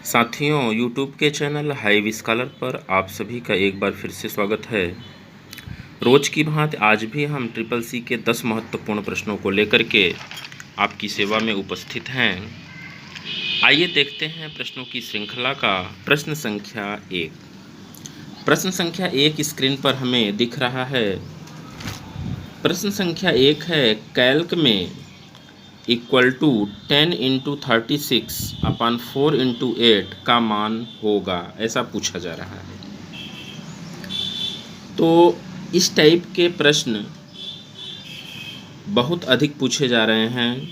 साथियों, YouTube के channel hive scholar पर आप सभी का एक बार फिर से स्वागत है। रोज की भांति आज भी हम ट्रिपल सी के 10 महत्वपूर्ण प्रश्नों को लेकर के आपकी सेवा में उपस्थित हैं। आइए देखते हैं प्रश्नों की श्रृंखला का प्रश्न संख्या 1। प्रश्न संख्या 1 स्क्रीन पर हमें दिख रहा है। प्रश्न संख्या 1 है, कैल्क में इक्वल टू 10 इंटू 36 अपन 4 इंटू 8 का मान होगा, ऐसा पूछा जा रहा है। तो इस टाइप के प्रश्न बहुत अधिक पूछे जा रहे हैं।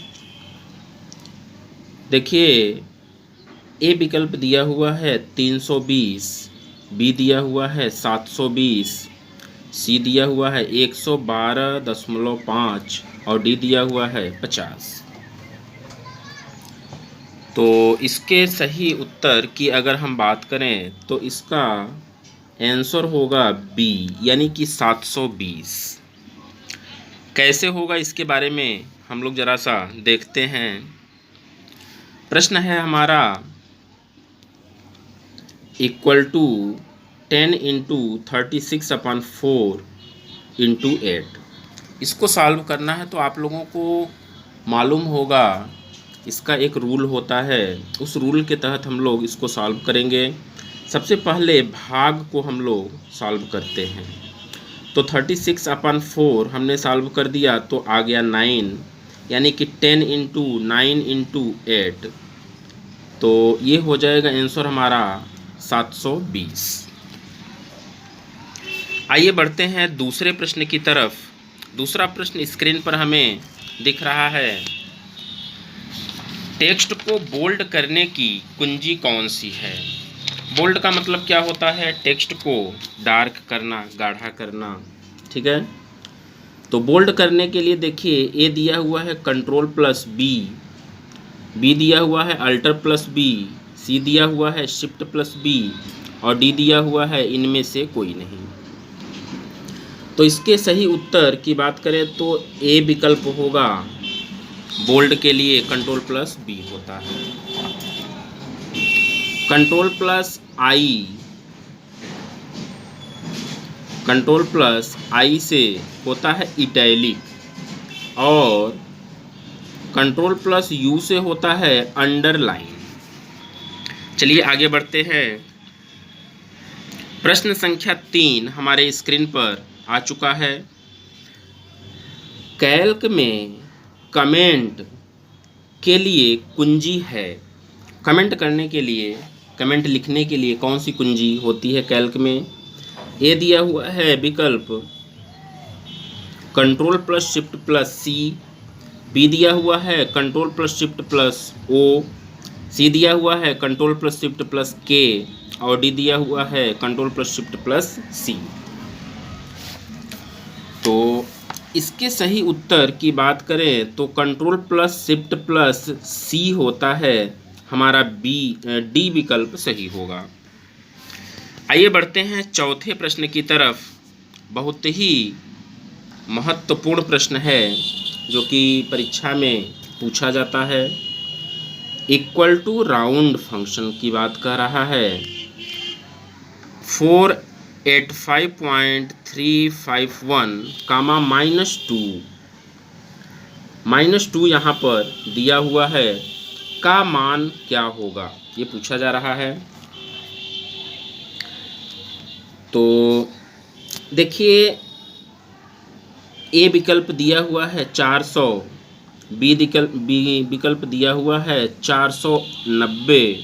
देखिए, ए विकल्प दिया हुआ है 320, बी दिया हुआ है 720, सी दिया हुआ है 112.5 और डी दिया हुआ है 50। तो इसके सही उत्तर की अगर हम बात करें तो इसका आंसर होगा बी, यानी कि 720। कैसे होगा इसके बारे में हम लोग जरा सा देखते हैं। प्रश्न है हमारा इक्वल टू 10 इंटू 36 अपन 4 इंटू 8। इसको सॉल्व करना है तो आप लोगों को मालूम होगा इसका एक रूल होता है। उस रूल के तहत हम लोग इसको सॉल्व करेंगे। सबसे पहले भाग को हम लोग सॉल्व करते हैं। तो 36 अपन 4 हमने सॉल्व कर दिया तो आ गया 9, यानी कि 10 इंटू 9 इंटू 8। तो ये हो जाएगा आंसर हमारा 720। आइए बढ़ते हैं दूसरे प्रश्न की तरफ। दूसरा प्रश्न स्क्रीन पर हमें दिख रहा है। टेक्स्ट को बोल्ड करने की कुंजी कौन सी है? बोल्ड का मतलब क्या होता है? टेक्स्ट को डार्क करना, गाढ़ा करना, ठीक है। तो बोल्ड करने के लिए देखिए, ए दिया हुआ है कंट्रोल प्लस बी, बी दिया हुआ है अल्टर प्लस बी, सी दिया हुआ है शिफ्ट प्लस बी और डी दिया हुआ है इनमें से कोई नहीं। तो इसके सही उत्तर की बात करें तो ए विकल्प होगा। बोल्ड के लिए कंट्रोल प्लस बी होता है। कंट्रोल प्लस आई, कंट्रोल प्लस आई से होता है इटैलिक और कंट्रोल प्लस यू से होता है अंडरलाइन। चलिए आगे बढ़ते हैं। प्रश्न संख्या 3 हमारे स्क्रीन पर आ चुका है। कैल्क में कमेंट के लिए कुंजी है। कमेंट करने के लिए, कमेंट लिखने के लिए कौन सी कुंजी होती है कैल्क में? ए दिया हुआ है विकल्प control plus shift plus C, B दिया हुआ है control plus shift plus O, C दिया हुआ है कंट्रोल प्लस शिफ्ट प्लस के और डी दिया हुआ है कंट्रोल प्लस शिफ्ट प्लस सी। तो इसके सही उत्तर की बात करें तो कंट्रोल प्लस शिफ्ट प्लस सी होता है हमारा डी विकल्प सही होगा। आइए बढ़ते हैं चौथे प्रश्न की तरफ। बहुत ही महत्वपूर्ण प्रश्न है जो कि परीक्षा में पूछा जाता है। इक्वल टू राउंड फंक्शन की बात कर रहा है। 485.351 कामा -2 यहाँ पर दिया हुआ है, का मान क्या होगा, ये पूछा जा रहा है। तो देखिए, ए विकल्प दिया हुआ है 400, बी विकल्प दिया हुआ है 490,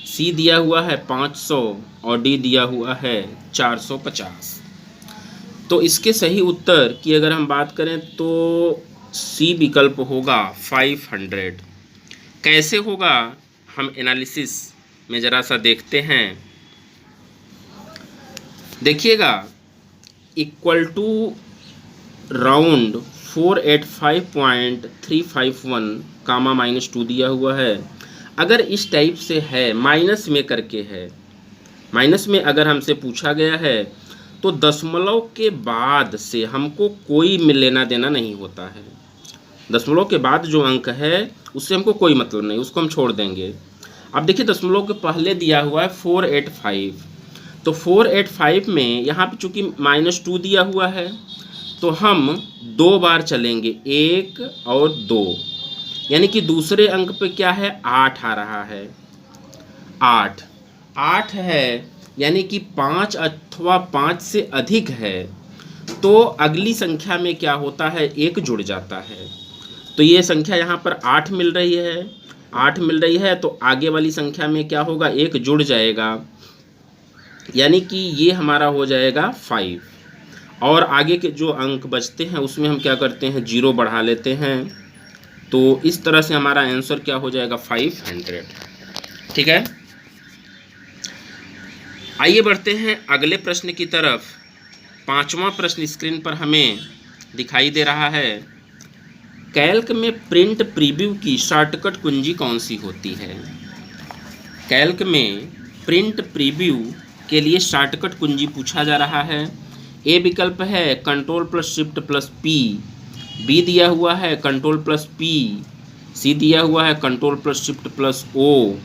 सी दिया हुआ है 500 और डी दिया हुआ है 450। तो इसके सही उत्तर की अगर हम बात करें तो सी विकल्प होगा 500। कैसे होगा हम एनालिसिस में ज़रा सा देखते हैं। देखिएगा, इक्वल टू राउंड 485.351 कामा -2 दिया हुआ है। अगर इस टाइप से है, माइनस में करके है, माइनस में अगर हमसे पूछा गया है तो दशमलव के बाद से हमको कोई लेना देना नहीं होता है। दशमलव के बाद जो अंक है उससे हमको कोई मतलब नहीं, उसको हम छोड़ देंगे। अब देखिए दशमलव के पहले दिया हुआ है 485, तो 485 में यहाँ पे चूंकि -2 दिया हुआ है तो हम 2 बार चलेंगे, 1 और 2, यानी कि दूसरे अंक पे क्या है 8 आ रहा है, 8 है, यानी कि 5 अथवा 5 से अधिक है तो अगली संख्या में क्या होता है 1 जुड़ जाता है। तो ये संख्या यहाँ पर 8 मिल रही है, 8 मिल रही है तो आगे वाली संख्या में क्या होगा 1 जुड़ जाएगा, यानी कि ये हमारा हो जाएगा 5। और आगे के जो अंक बचते हैं उसमें हम क्या करते हैं 0 बढ़ा लेते हैं, तो इस तरह से हमारा आंसर क्या हो जाएगा 500। ठीक है, आइए बढ़ते हैं अगले प्रश्न की तरफ। 5वां प्रश्न स्क्रीन पर हमें दिखाई दे रहा है, कैल्क में प्रिंट प्रीव्यू की शॉर्टकट कुंजी कौन सी होती है। कैल्क में प्रिंट प्रीव्यू के लिए शॉर्टकट कुंजी पूछा जा रहा है। ए विकल्प है Ctrl+Shift+P, बी दिया हुआ है Ctrl+P, सी दिया हुआ है Ctrl+Shift+O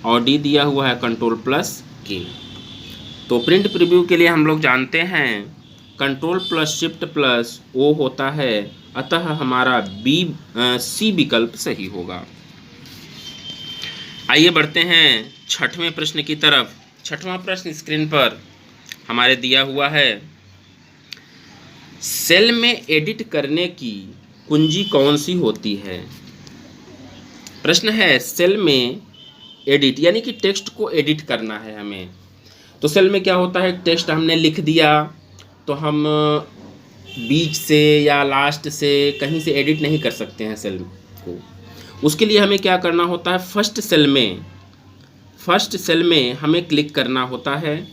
और डी दिया हुआ है Ctrl+K। तो प्रिंट प्रीव्यू के लिए हम लोग जानते हैं Ctrl+Shift+O होता है, अतः हमारा सी विकल्प सही होगा। आइए बढ़ते हैं 6वें प्रश्न की तरफ। 6वां प्रश्न स्क्रीन पर हमारे दिया हुआ है, सेल में एडिट करने की कुंजी कौन सी होती है। प्रश्न है सेल में एडिट यानी कि टेक्स्ट को एडिट करना है हमें। तो सेल में क्या होता है, टेक्स्ट हमने लिख दिया तो हम बीच से या लास्ट से कहीं से एडिट नहीं कर सकते हैं सेल को। उसके लिए हमें क्या करना होता है, फर्स्ट सेल में हमें क्लिक करना होता है।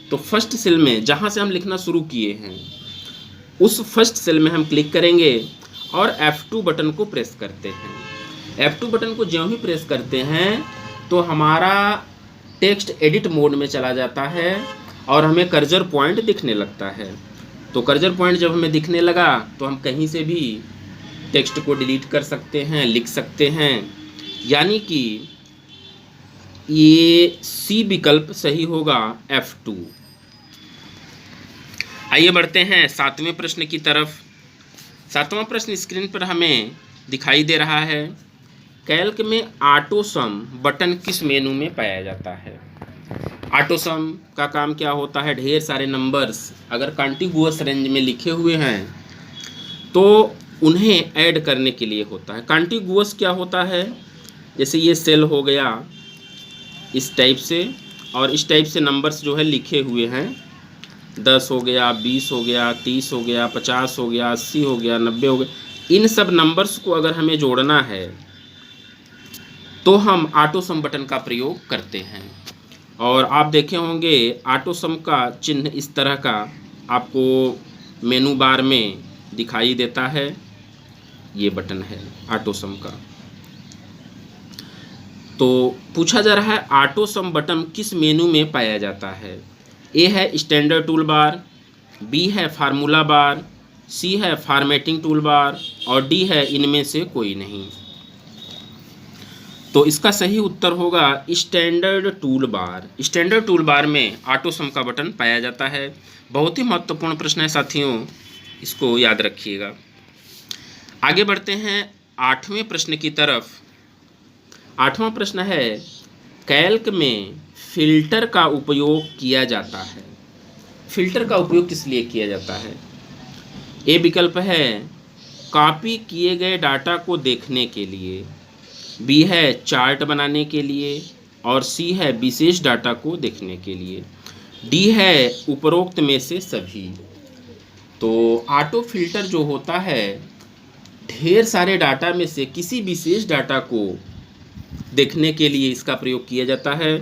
तो फर्स्ट सेल में जहाँ से हम लिखना शुरू किए हैं उस फर्स्ट सेल में हम क्लिक करेंगे और F2 बटन को प्रेस करते हैं। F2 बटन को ज्यों ही प्रेस करते हैं तो हमारा टेक्स्ट एडिट मोड में चला जाता है और हमें कर्सर पॉइंट दिखने लगता है। तो कर्सर पॉइंट जब हमें दिखने लगा तो हम कहीं से भी टेक्स्ट को डिलीट कर सकते हैं, लिख सकते हैं, यानी कि ये सी विकल्प सही होगा F2। आइए बढ़ते हैं 7वें प्रश्न की तरफ। 7वां प्रश्न स्क्रीन पर हमें दिखाई दे रहा है, कैल्क में ऑटो सम बटन किस मेनू में पाया जाता है। ऑटो सम का काम क्या होता है, ढेर सारे नंबर्स अगर कॉन्टिगुअस रेंज में लिखे हुए हैं तो उन्हें ऐड करने के लिए होता है। कॉन्टिगुअस क्या होता है, जैसे ये सेल हो गया इस टाइप से, और इस टाइप से नंबर्स जो है लिखे हुए हैं, 10 हो गया, 20 हो गया, 30 हो गया, 50 हो गया, 80 हो गया, 90 हो गया। इन सब नंबर्स को अगर हमें जोड़ना है तो हम ऑटो सम बटन का प्रयोग करते हैं। और आप देखे होंगे ऑटो सम का चिन्ह इस तरह का आपको मेनू बार में दिखाई देता है, ये बटन है ऑटो सम का। तो पूछा जा रहा है ऑटो सम बटन किस मेनू में पाया जाता है। ए है स्टैंडर्ड टूल बार, बी है फार्मूला बार, सी है फॉर्मेटिंग टूल बार और डी है इनमें से कोई नहीं। तो इसका सही उत्तर होगा standard tool bar. Standard tool bar में ऑटो सम का बटन पाया जाता है। बहुत ही महत्वपूर्ण प्रश्न है साथियों, इसको याद रखिएगा। आगे बढ़ते हैं 8वें प्रश्न की तरफ। 8वां प्रश्न है, कैल्क में फिल्टर का उपयोग किया जाता है। फिल्टर का उपयोग किस लिए किया जाता है। ए विकल्प है कॉपी किए गए डाटा को देखने के लिए, बी है चार्ट बनाने के लिए और सी है विशेष डाटा को देखने के लिए, डी है उपरोक्त में से सभी। तो ऑटो फिल्टर जो होता है ढेर सारे डाटा में से किसी विशेष डाटा को देखने के लिए इसका प्रयोग किया जाता है,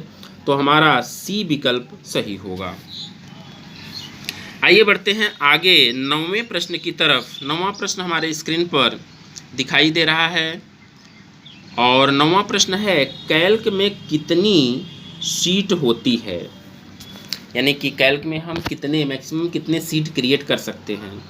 तो हमारा सी विकल्प सही होगा। आइए बढ़ते हैं आगे 9वें प्रश्न की तरफ। 9वां प्रश्न हमारे स्क्रीन पर दिखाई दे रहा है और 9वां प्रश्न है, कैल्क में कितनी सीट होती है। यानी कि कैल्क में हम मैक्सिमम कितने सीट क्रिएट कर सकते हैं।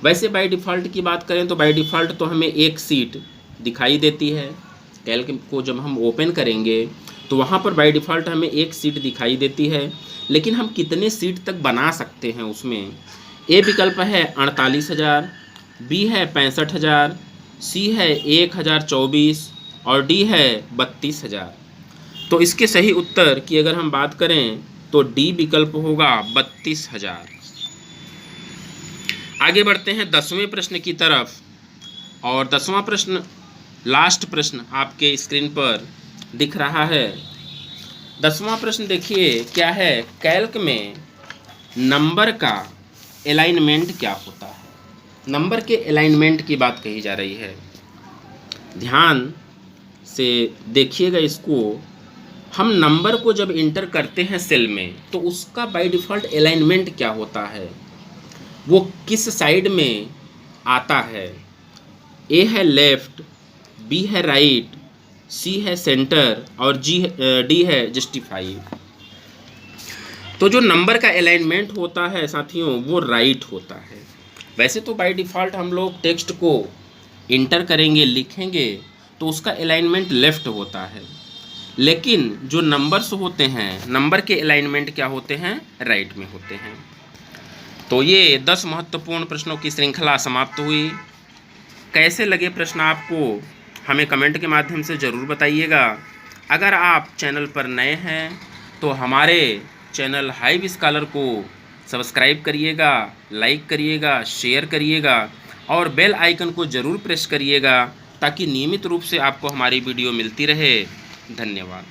वैसे बाय डिफ़ॉल्ट की बात करें तो बाय डिफ़ॉल्ट तो हमें एक सीट दिखाई देती है। कैल्क को जब हम ओपन करेंगे तो वहाँ पर बाय डिफ़ॉल्ट हमें एक सीट दिखाई देती है, लेकिन हम कितने सीट तक बना सकते हैं उसमें। ए विकल्प है 48,000, बी है 65,000, सी है 1,024 और डी है 32,000। तो इसके सही उत्तर की अगर हम बात करें तो डी विकल्प होगा 32,000। आगे बढ़ते हैं 10वें प्रश्न की तरफ, और 10वां प्रश्न लास्ट प्रश्न आपके स्क्रीन पर दिख रहा है। 10वां प्रश्न देखिए क्या है, कैल्क में नंबर का अलाइनमेंट क्या होता है। नंबर के अलाइनमेंट की बात कही जा रही है। ध्यान से देखिएगा इसको। हम नंबर को जब इंटर करते हैं सेल में तो उसका बाय डिफ़ॉल्ट अलाइनमेंट क्या होता है, वो किस साइड में आता है। ए है लेफ्ट, बी है राइट, सी है सेंटर और डी है जस्टिफाई। तो जो नंबर का अलाइनमेंट होता है साथियों वो राइट होता है। वैसे तो बाय डिफ़ॉल्ट हम लोग टेक्स्ट को इंटर करेंगे, लिखेंगे तो उसका अलाइनमेंट लेफ़्ट होता है, लेकिन जो नंबर्स होते हैं नंबर के अलाइनमेंट क्या होते हैं, राइट में होते हैं। तो ये 10 महत्वपूर्ण प्रश्नों की श्रृंखला समाप्त हुई। कैसे लगे प्रश्न आपको हमें कमेंट के माध्यम से ज़रूर बताइएगा। अगर आप चैनल पर नए हैं तो हमारे चैनल हाइव स्कॉलर को सब्सक्राइब करिएगा, लाइक करिएगा, शेयर करिएगा और बेल आइकन को ज़रूर प्रेस करिएगा ताकि नियमित रूप से आपको हमारी वीडियो मिलती रहे। धन्यवाद।